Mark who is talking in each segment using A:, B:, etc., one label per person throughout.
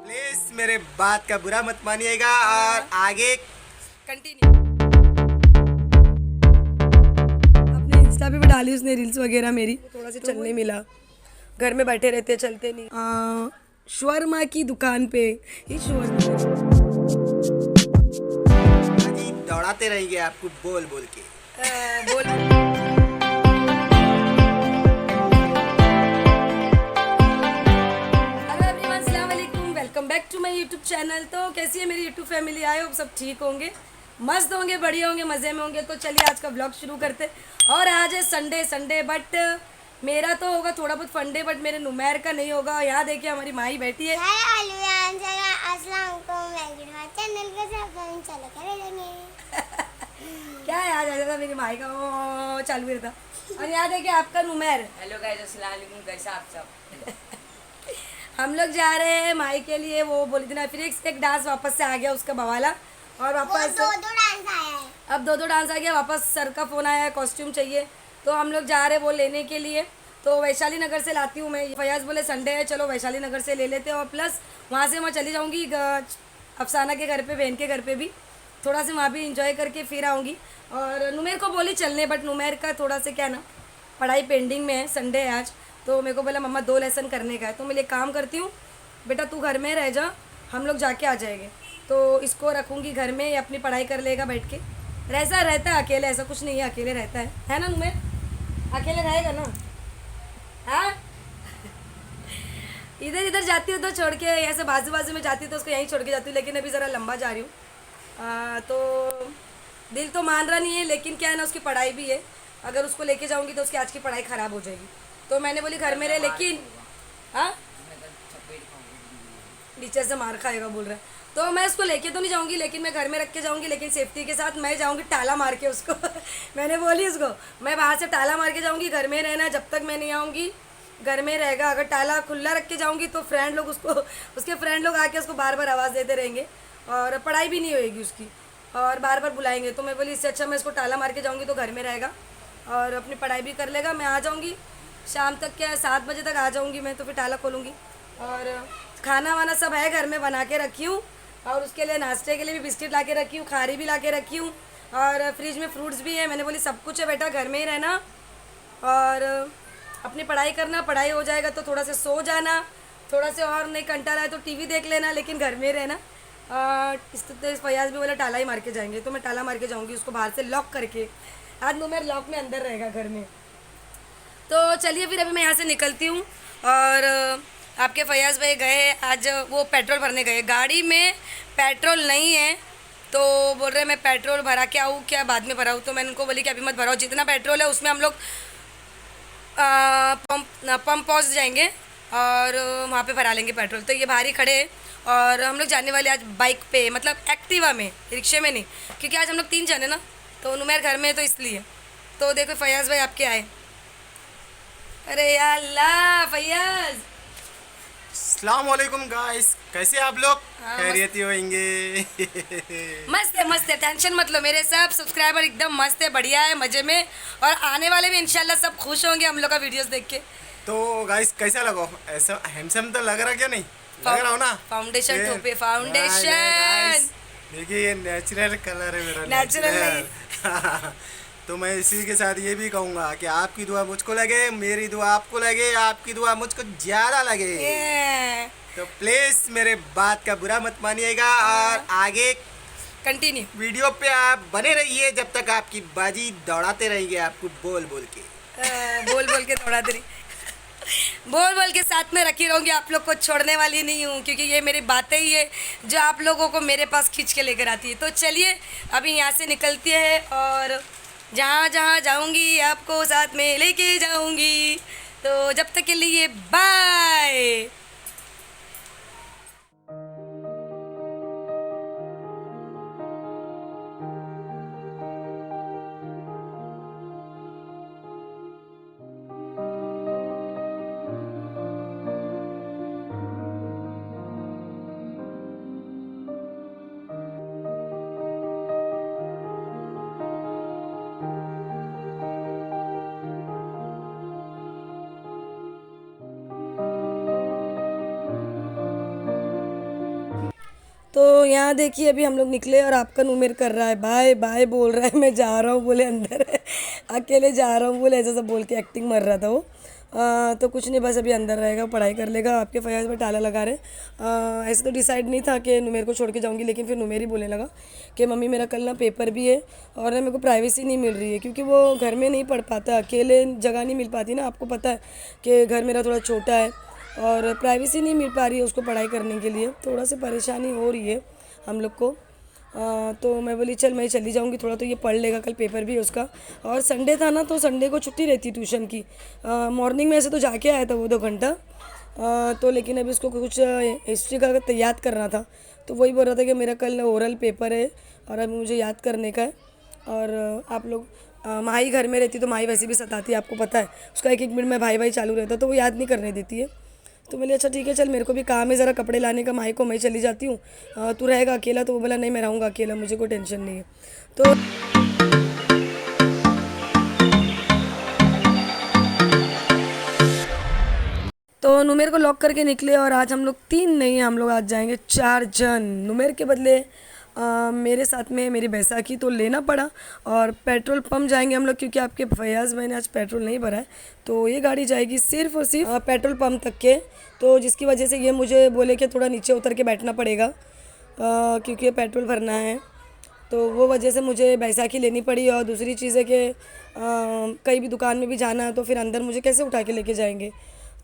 A: Please मेरे बात का बुरा मत मानिएगा और आगे
B: कंटिन्यू। अपने इंस्टा पे भी डाली उसने रील्स वगैरह मेरी, थोड़ा सा चलने मिला। घर में बैठे रहते चलते नहीं। शवर्मा की दुकान पे ये शवर्मा
A: बाजी दौड़ाते रहेंगे आपको बोल बोल के।
B: बोल। हेलो एवरीवन, अस्सलाम वालेकुम, welcome back to my YouTube channel. तो कैसी है मेरी यूट्यूब फैमिली? आए हो सब ठीक होंगे, मस्त होंगे, बढ़िया होंगे, मज़े में होंगे। तो चलिए आज का ब्लॉग शुरू करते। और आज है संडे बट मेरा तो होगा थोड़ा बहुत फंडे, बट मेरे नुमैर का नहीं होगा। यहाँ देखिए हमारी माई बैठी है। क्या है आज आया था मेरी माई का ओ चालू रहता। और यहाँ देखिए आपका नुमैर।
C: हेलो गाइस, अस्सलाम वालेकुम, कैसा आप सब?
B: हम लोग जा रहे हैं माई के लिए, वो बोली थी ना, फिर एक डांस वापस से आ गया उसका बवाला। और वापस
D: दो डांस आया है।
B: अब दो डांस आ गया वापस। सर का फ़ोन आया है, कॉस्ट्यूम चाहिए, तो हम लोग जा रहे हैं वो लेने के लिए। तो वैशाली नगर से लाती हूँ मैं। फयाज बोले संडे है, चलो वैशाली नगर से ले लेते हैं। और प्लस वहाँ से मैं चली जाऊँगी अफसाना के घर पे, बहन के घर पे भी थोड़ा सा वहाँ भी इंजॉय करके फिर आऊँगी। और नुमेर को बोली चलने, बट नुमेर का थोड़ा सा क्या ना, पढ़ाई पेंडिंग में है। संडे है आज, तो मेरे को बोला मम्मा 2 लेसन करने का है। तो मैं एक काम करती हूँ बेटा, तू घर में रह जा, हम लोग जाके आ जाएंगे। तो इसको रखूँगी घर में, ये अपनी पढ़ाई कर लेगा बैठ के। ऐसा रहता है अकेले, ऐसा कुछ नहीं है, अकेले रहता है ना नुमेर? अकेले रहेगा ना? हाँ। इधर इधर जाती हूँ तो छोड़ के, ऐसे बाजू बाजू में जाती हूँ तो उसको यहीं छोड़ के जाती हूँ। लेकिन अभी ज़रा लंबा जा रही हूँ, तो दिल तो मान रहा नहीं है, लेकिन क्या है ना, उसकी पढ़ाई भी है। अगर उसको लेके जाऊँगी तो उसकी आज की पढ़ाई ख़राब हो जाएगी। तो मैंने बोली घर में रहे, लेकिन हाँ टीचर से मार खाएगा बोल रहा है। तो मैं उसको लेके तो नहीं जाऊंगी, लेकिन मैं घर में रख के जाऊंगी, लेकिन सेफ्टी के साथ मैं जाऊंगी ताला मार के उसको। मैंने बोली उसको मैं बाहर से ताला मार के जाऊंगी, घर में रहना जब तक मैं नहीं आऊँगी, घर में रहेगा। अगर ताला खुला रख के जाऊंगी तो फ्रेंड लोग उसको, उसके फ्रेंड लोग आके उसको बार बार आवाज़ देते रहेंगे और पढ़ाई भी नहीं होएगी उसकी, और बार बार बुलाएंगे। तो मैं बोली इससे अच्छा मैं इसको ताला मार के जाऊँगी तो घर में रहेगा और अपनी पढ़ाई भी कर लेगा। मैं आ जाऊँगी शाम तक, क्या 7 बजे तक आ जाऊँगी मैं, तो फिर ताला खोलूँगी। और खाना वाना सब है घर में बना के रखी हूँ, और उसके लिए नाश्ते के लिए भी बिस्किट ला के रखी हूँ, खारी भी ला के रखी हूँ, और फ्रिज में फ्रूट्स भी है। मैंने बोली सब कुछ है बेटा, घर में ही रहना और अपनी पढ़ाई करना। पढ़ाई हो जाएगा तो थोड़ा सा सो जाना, थोड़ा से और नहीं कंटाला है तो टीवी देख लेना, लेकिन घर में ही रहना। तो फयाज भी बोला टाला ही मार के जाएंगे, तो मैं टाला मार के जाऊँगी उसको बाहर से लॉक करके। आज नुमेर लॉक में अंदर रहेगा घर में। तो चलिए फिर अभी मैं यहाँ से निकलती हूँ। और आपके फयाज भाई गए आज, वो पेट्रोल भरने गए, गाड़ी में पेट्रोल नहीं है। तो बोल रहे मैं पेट्रोल भरा के आऊँ क्या, बाद में भराऊँ? तो मैंने उनको बोली कि अभी मत भराओ, जितना पेट्रोल है उसमें हम लोग पंप पहुँच जाएंगे और वहाँ पे भरा लेंगे पेट्रोल। तो ये बाहर ही खड़े हैं और हम लोग जाने वाले आज बाइक पे, मतलब एक्टिवा में, रिक्शे में नहीं, क्योंकि आज हम लोग 3 जने ना, तो नुमेर घर में है तो इसलिए। तो देखो फयाज भाई आपके आए। अरे या अल्लाह फैयाज।
A: अस्सलाम वालेकुम गाइस, कैसे आप लोग?
B: हाँ,
A: खैरियती होंगे।
B: मस्त है, टेंशन मत लो, मेरे सब सब्सक्राइबर एकदम मस्त है, बढ़िया है, मज़े में। और आने वाले भी इंशाल्लाह सब खुश होंगे हम लोग का वीडियोस देख के।
A: तो गाइस कैसा लगा? ऐसा हैंडसम तो लग रहा क्या? नहीं लग रहा हो ना?
B: फाउंडेशन
A: ये-
B: थोपे,
A: गाइस,
B: फाउंडेशन
A: देखिए ये नेचुरल कलर है मेरा,
B: Natural
A: नेचुरल। तो मैं इसी के साथ ये भी कहूँगा कि आपकी दुआ मुझको लगे, मेरी दुआ आपको लगे, आपकी दुआ मुझको ज़्यादा लगे।
B: ये
A: तो प्लीज़ मेरे बात का बुरा मत मानिएगा और आगे
B: कंटिन्यू।
A: वीडियो पे आप बने रहिए जब तक आपकी बाजी दौड़ाते रहेंगे आपको बोल बोल के।
B: बोल बोल के थोड़ा देरी बोल बोल के साथ में रखी रहूँगी, आप लोग को छोड़ने वाली नहीं हूँ, क्योंकि ये मेरी बातें ही है जो आप लोगों को मेरे पास खींच के लेकर आती है। तो चलिए अभी यहाँ से निकलती है और जहाँ जहाँ जाऊँगी आपको साथ में लेके जाऊँगी। तो जब तक के लिए बाय। तो यहाँ देखिए अभी हम लोग निकले और आपका नुमेर कर रहा है बाय बाय बोल रहा है, मैं जा रहा हूँ बोले अंदर अकेले जा रहा हूँ बोले, ऐसा सब बोल के एक्टिंग मर रहा था वो। तो कुछ नहीं, बस अभी अंदर रहेगा, पढ़ाई कर लेगा। आपके फयाज में ताला लगा रहे। ऐसे तो डिसाइड नहीं था कि नुमेर को छोड़ के जाऊँगी, लेकिन फिर नुमेर ही बोलने लगा कि मम्मी मेरा कल ना पेपर भी है और ना मेरे को प्राइवेसी नहीं मिल रही है, क्योंकि वो घर में नहीं पढ़ पाता, अकेले जगह नहीं मिल पाती ना, आपको पता है कि घर मेरा थोड़ा छोटा है और प्राइवेसी नहीं मिल पा रही है उसको पढ़ाई करने के लिए, थोड़ा सी परेशानी हो रही है हम लोग को। तो मैं बोली चल मैं चली जाऊंगी, थोड़ा तो ये पढ़ लेगा, कल पेपर भी है उसका। और संडे था ना, तो संडे को छुट्टी रहती ट्यूशन की। मॉर्निंग में ऐसे तो जाके आया था वो 2 घंटा। तो लेकिन अभी उसको कुछ हिस्ट्री का याद करना था, तो वही बोल रहा था कि मेरा कल ओरल पेपर है और अभी मुझे याद करने का है। और आप लोग माही घर में रहती तो माही वैसे भी सताती है, आपको पता है, उसका एक एक मिनट में भाई भाई चालू रहता, तो वो याद नहीं करने देती है। तो बोले अच्छा ठीक है चल, मेरे को भी काम है ज़रा कपड़े लाने का, माही को मैं चली जाती हूँ, तू रहेगा अकेला। तो वो बोला नहीं मैं रहूँगा अकेला, मुझे कोई टेंशन नहीं है। तो नुमेर को लॉक करके निकले और आज हम लोग 3 नहीं, हम लोग आज जाएंगे 4 जन। नुमेर के बदले मेरे साथ में मेरी बैसाखी तो लेना पड़ा, और पेट्रोल पंप जाएंगे हम लोग, क्योंकि आपके फयाज़ मैंने आज पेट्रोल नहीं भरा है, तो ये गाड़ी जाएगी सिर्फ और सिर्फ पेट्रोल पंप तक के। तो जिसकी वजह से ये मुझे बोले कि थोड़ा नीचे उतर के बैठना पड़ेगा, क्योंकि पेट्रोल भरना है, तो वो वजह से मुझे बैसाखी लेनी पड़ी। और दूसरी चीज़ है कि कहीं भी दुकान में भी जाना है तो फिर अंदर मुझे कैसे उठा के लेके जाएंगे,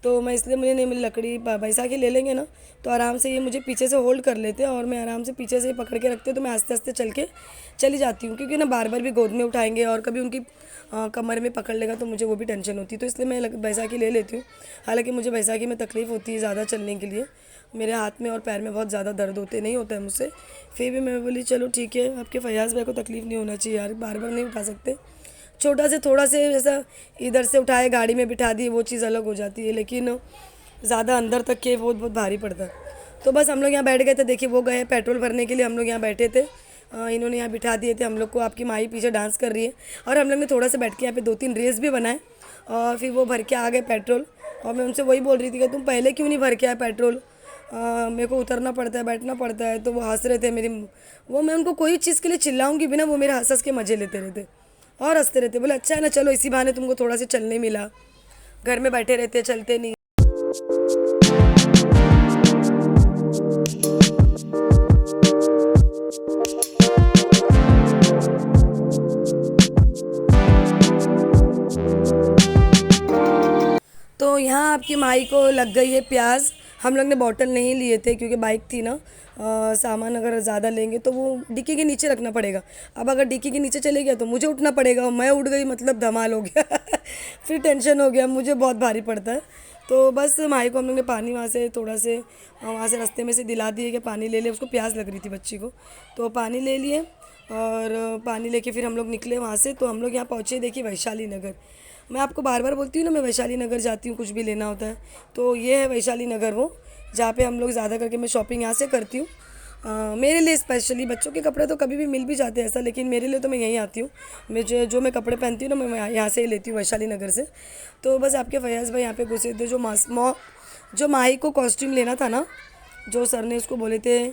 B: तो मैं इसलिए मुझे नहीं मिली लकड़ी। बैसाखी ले लेंगे ना तो आराम से ये मुझे पीछे से होल्ड कर लेते हैं और मैं आराम से पीछे से पकड़ के रखते, तो मैं आस्ते आस्ते चल के चली जाती हूँ, क्योंकि ना बार बार भी गोद में उठाएंगे और कभी उनकी कमर में पकड़ लेगा तो मुझे वो भी टेंशन होती है, तो इसलिए मैं बैसाखी ले लेती हूँ। हालांकि मुझे बैसाखी में तकलीफ़ होती है ज़्यादा चलने के लिए, मेरे हाथ में और पैर में बहुत ज़्यादा दर्द होते नहीं होता है मुझसे, फिर भी मैं बोली चलो ठीक है, आपके फयाज़ भाई को तकलीफ़ नहीं होना चाहिए यार, बार बार नहीं उठा सकते। छोटा से थोड़ा से जैसा इधर से उठाए गाड़ी में बिठा दी, वो चीज़ अलग हो जाती है, लेकिन ज़्यादा अंदर तक के बहुत बहुत भारी पड़ता है। तो बस हम लोग यहाँ बैठ गए थे, देखिए वो गए पेट्रोल भरने के लिए, हम लोग यहाँ बैठे थे, इन्होंने यहाँ बिठा दिए थे हम लोग को। आपकी माई पीछे डांस कर रही है और हम लोग ने थोड़ा सा बैठ के यहाँ पे 2-3 रेस भी बनाए और फिर वो भर के आ गए पेट्रोल। और मैं उनसे वही बोल रही थी कि तुम पहले क्यों नहीं भर के आए पेट्रोल, मेरे को उतरना पड़ता है, बैठना पड़ता है। तो वो हंस रहे थे मेरी, वो मैं उनको कोई चीज़ के लिए चिल्लाऊंगी भी ना, वो मेरे हंस हंस के मज़े लेते रहते और हंसते रहते, बोले अच्छा है ना, चलो इसी बहाने तुमको थोड़ा सा चलने मिला, घर में बैठे रहते चलते नहीं। तो यहाँ आपकी माई को लग गई है प्याज। हम लोग ने बॉटल नहीं लिए थे क्योंकि बाइक थी ना, सामान अगर ज़्यादा लेंगे तो वो डिक्की के नीचे रखना पड़ेगा। अब अगर डिक्की के नीचे चले गया तो मुझे उठना पड़ेगा, और मैं उठ गई मतलब धमाल हो गया फिर टेंशन हो गया, मुझे बहुत भारी पड़ता है। तो बस माई को हम लोग ने पानी वहाँ से थोड़ा से वहाँ से रास्ते में से दिला दिए कि पानी ले ले, उसको प्यास लग रही थी बच्ची को, तो पानी ले लिए और पानी लेके फिर हम लोग निकले वहाँ से। तो हम लोग यहाँ पहुँचे, देखिए वैशाली नगर। मैं आपको बार बार बोलती हूँ ना, मैं वैशाली नगर जाती हूँ कुछ भी लेना होता है, तो ये है वैशाली नगर, वो जहाँ पे हम लोग ज़्यादा करके मैं शॉपिंग यहाँ से करती हूँ। मेरे लिए स्पेशली, बच्चों के कपड़े तो कभी भी मिल भी जाते हैं ऐसा, लेकिन मेरे लिए तो मैं यहीं आती हूँ। मैं जो मैं कपड़े पहनती हूँ ना, मैं यहाँ से ही लेती हूँ, वैशाली नगर से। तो बस आपके फयाज़ भाई यहाँ पे घुसे थे, जो माही को कॉस्ट्यूम लेना था ना, जो सर ने उसको बोले थे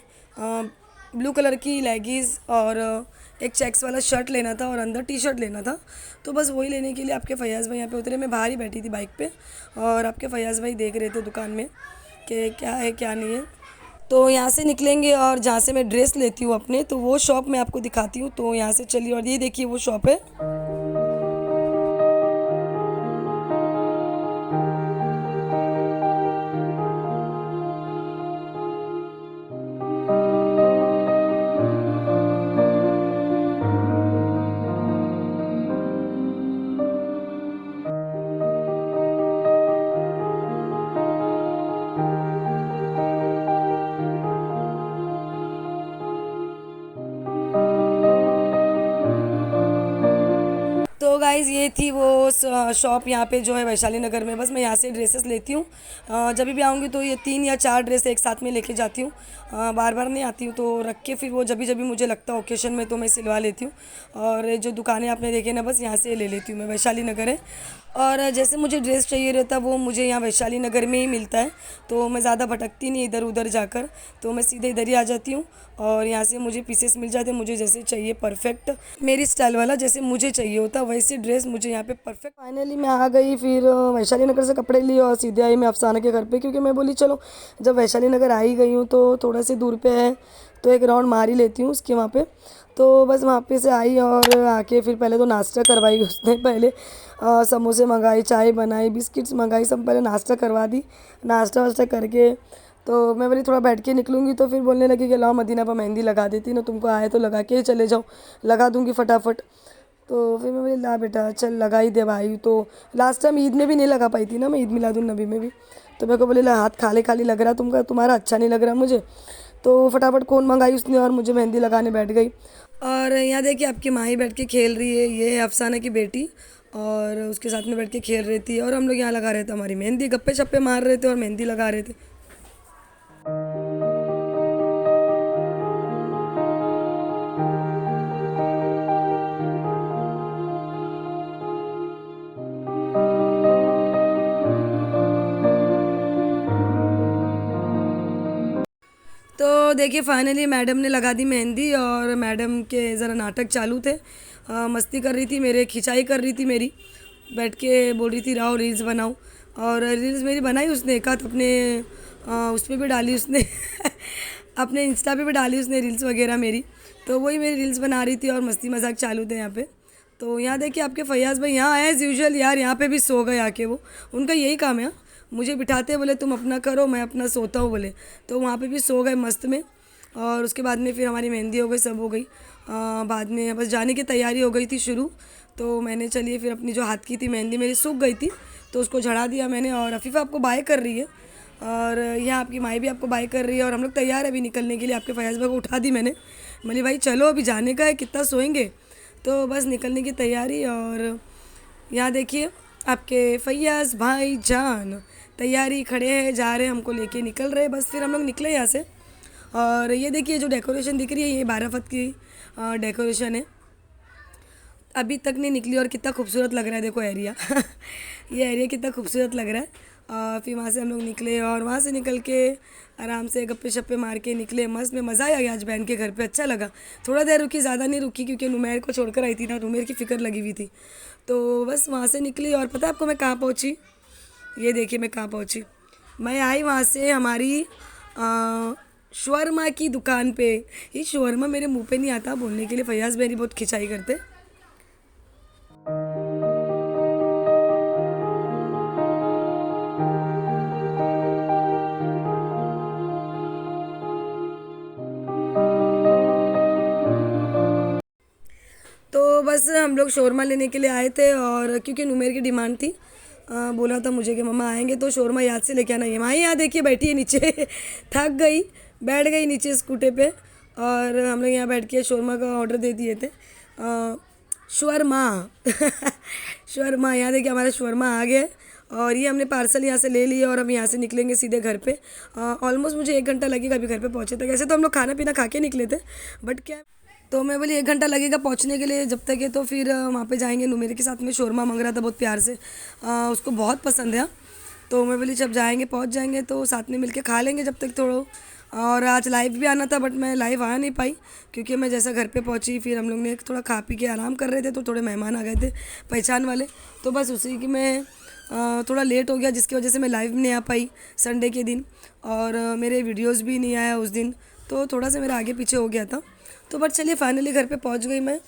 B: ब्लू कलर की लेगीज़ और एक चेक्स वाला शर्ट लेना था और अंदर टी शर्ट लेना था, तो बस वही लेने के लिए आपके फयाज़ भाई यहाँ पे उतरे। मैं बाहर ही बैठी थी बाइक पे और आपके फयाज़ भाई देख रहे थे दुकान में कि क्या है क्या नहीं है। तो यहाँ से निकलेंगे और जहाँ से मैं ड्रेस लेती हूँ अपने, तो वो शॉप मैं आपको दिखाती हूँ। तो यहाँ से चलिए, और ये देखिए वो शॉप है। तो गाइज़ ये थी वो शॉप यहाँ पे जो है वैशाली नगर में। बस मैं यहाँ से ड्रेसेस लेती हूँ, जब भी आऊँगी तो ये 3 या 4 ड्रेस एक साथ में लेके जाती हूँ, बार बार नहीं आती हूँ, तो रख के फिर वो जब भी मुझे लगता है ओकेशन में तो मैं सिलवा लेती हूँ। और जो दुकानें आपने देखे ना, बस यहाँ से ले लेती हूँ मैं, वैशाली नगर है। और जैसे मुझे ड्रेस चाहिए रहता वो मुझे यहाँ वैशाली नगर में ही मिलता है, तो मैं ज़्यादा भटकती नहीं इधर उधर जाकर, तो मैं सीधे इधर ही आ जाती हूँ और यहाँ से मुझे पीसेस मिल जाते हैं, मुझे जैसे चाहिए परफेक्ट मेरी स्टाइल वाला जैसे मुझे चाहिए होता वैसे ड्रेस मुझे यहाँ पे परफेक्ट। फाइनली मैं आ गई, फिर वैशाली नगर से कपड़े लिए और सीधे आई मैं अफसाना के घर पे, क्योंकि मैं बोली चलो जब वैशाली नगर आ ही गई हूँ तो थोड़ा से दूर पे है तो एक राउंड मार ही लेती हूँ उसके वहाँ पे। तो बस वहाँ पे से आई और आके फिर पहले तो नाश्ता करवाई उसने, पहले समोसे मंगाई, चाय बनाई, बिस्किट्स मंगाई, सब पहले नाश्ता करवा दी। नाश्ता वास्ता करके तो मैं बोली थोड़ा बैठ के निकलूँगी, तो फिर बोलने लगी कि लाओ मदीना पर मेहंदी लगा देती ना, तुमको आए तो लगा के चले जाओ, लगा दूँगी फटाफट। तो फिर मैं बोली ला बेटा चल लगा ही दे भाई। तो लास्ट टाइम ईद में भी नहीं लगा पाई थी ना मैं, ईद मिलादुन्नबी में भी, तो मेरे को बोले ला हाथ खाली खाली लग रहा तुम्हारा अच्छा नहीं लग रहा मुझे। तो फटाफट कोन मंगाई उसने और मुझे मेहंदी लगाने बैठ गई। और यहाँ देखिए आपकी माँ ही बैठ के खेल रही है, ये है अफसाना की बेटी और उसके साथ में बैठ के खेल रही थी और हम लोग यहाँ लगा रहे थे हमारी मेहंदी, गप्पे शप्पे मार रहे थे और मेहंदी लगा रहे थे। तो देखिए फाइनली मैडम ने लगा दी मेहंदी और मैडम के ज़रा नाटक चालू थे, मस्ती कर रही थी, मेरे खिंचाई कर रही थी मेरी, बैठ के बोल रही थी राव रील्स बनाओ, और रील्स मेरी बनाई उसने, एक आध अपने उस पर भी डाली उसने अपने इंस्टा पे भी डाली उसने रील्स वगैरह मेरी, तो वही मेरी रील्स बना रही थी और मस्ती मजाक चालू थे यहाँ पे। तो यहाँ देखिए आपके फैयाज़ भाई यहाँ आए एज़ यूजुअल यार, यहाँ पे भी सो गए आके, वो उनका यही काम है, मुझे बिठाते बोले तुम अपना करो मैं अपना सोता हूँ बोले, तो वहाँ पे भी सो गए मस्त में। और उसके बाद में फिर हमारी मेहंदी हो गई, सब हो गई, बाद में बस जाने की तैयारी हो गई थी शुरू। तो मैंने चलिए फिर अपनी जो हाथ की थी मेहंदी मेरी सूख गई थी तो उसको झड़ा दिया मैंने, और अफीफ़ा आपको बाय कर रही है और यहाँ आपकी माँ भी आपको बाय कर रही है और हम लोग तैयार है अभी निकलने के लिए। आपके फयाज़ भाई को उठा दी मैंने, बोली भाई चलो अभी जाने का है, कितना सोएंगे, तो बस निकलने की तैयारी। और यहाँ देखिए आपके फैयाज़ भाई जान तैयारी खड़े हैं, जा रहे हैं, हमको लेके निकल रहे, बस फिर हम लोग निकले यहाँ से। और ये देखिए जो डेकोरेशन दिख रही है ये 12 फत की डेकोरेशन है, अभी तक नहीं निकली और कितना खूबसूरत लग रहा है देखो एरिया ये एरिया कितना खूबसूरत लग रहा है। फिर वहाँ से हम लोग निकले और वहाँ से निकल के आराम से गप्पे शप्पे मार के निकले, मस्त में मज़ा आ गया आज बहन के घर पे, अच्छा लगा। थोड़ा देर रुकी, ज़्यादा नहीं रुकी क्योंकि नुमेर को छोड़कर आई थी ना, नुमेर की फ़िक्र लगी हुई थी। तो बस वहाँ से निकली और पता है आपको मैं कहाँ पहुँची, ये देखिए मैं कहाँ पहुँची, मैं आई वहाँ से हमारी शवरमा की दुकान पे। ये शवरमा मेरे मुंह पे नहीं आता बोलने के लिए, फयाज़ मेरी बहुत खिंचाई करते। तो बस हम लोग शौरमा लेने के लिए आए थे और क्योंकि नुमेर की डिमांड थी, बोला था मुझे कि मम्मा आएंगे तो शौरमा याद से लेके आना। ये माँ यहाँ देखिए बैठी है नीचे थक गई, बैठ गई नीचे स्कूटे पे और हम लोग यहाँ बैठ के शौरमा का ऑर्डर दे दिए थे, शौरमा शौरमा। यहाँ देखिए हमारा शौरमा आ गया और ये हमने पार्सल यहाँ से ले लिया और हम यहाँ से निकलेंगे सीधे घर पे। ऑलमोस्ट मुझे 1 घंटा लगेगा अभी घर पे पहुँचे तक। ऐसे तो हम लोग खाना पीना खा के निकले थे, बट क्या तो मैं बोली 1 घंटा लगेगा पहुंचने के लिए, जब तक है तो फिर वहाँ पे जाएंगे। नुमेर के साथ में शौरमा मांग रहा था बहुत प्यार से, उसको बहुत पसंद है, तो मैं बोली जब जाएंगे पहुंच जाएंगे तो साथ में मिलके खा लेंगे जब तक थोड़ा। और आज लाइव भी आना था बट मैं लाइव आ नहीं पाई क्योंकि मैं जैसा घर पे पहुंची फिर हम लोग ने थोड़ा खा पी के आराम कर रहे थे, तो थोड़े मेहमान आ गए थे पहचान वाले, तो बस उसी की मैं थोड़ा लेट हो गया जिसकी वजह से मैं लाइव नहीं आ पाई संडे के दिन, और मेरे वीडियोज़ भी नहीं आया उस दिन, तो थोड़ा सा मेरा आगे पीछे हो गया था। तो बट चलिए फाइनली घर पे पहुंच गई मैं।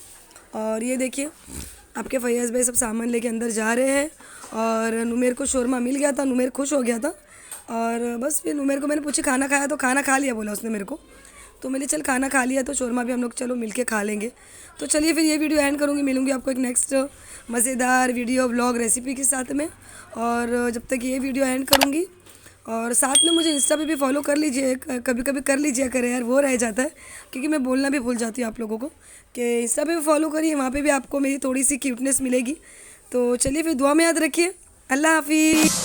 B: और ये देखिए आपके फैयाज़ भाई सब सामान लेके अंदर जा रहे हैं और नुमेर को शौरमा मिल गया था, नुमेर खुश हो गया था। और बस फिर नुमेर को मैंने पूछी खाना खाया, तो खाना खा लिया बोला उसने मेरे को, तो मैंने चल खाना खा लिया तो शौरमा भी हम लोग चलो मिलके खा लेंगे। तो चलिए फिर ये वीडियो एंड करूँगी, मिलूँगी आपको एक नेक्स्ट मज़ेदार वीडियो व्लॉग रेसिपी के साथ में। और जब तक ये वीडियो एंड करूँगी और साथ में मुझे इंस्टा पे भी फॉलो कर लीजिए, कभी कभी कर लीजिए करें यार, वो रह जाता है क्योंकि मैं बोलना भी भूल जाती हूँ आप लोगों को कि इंस्टा पे भी फॉलो करिए, वहाँ पे भी आपको मेरी थोड़ी सी क्यूटनेस मिलेगी। तो चलिए फिर दुआ में याद रखिए, अल्लाह हाफिज़।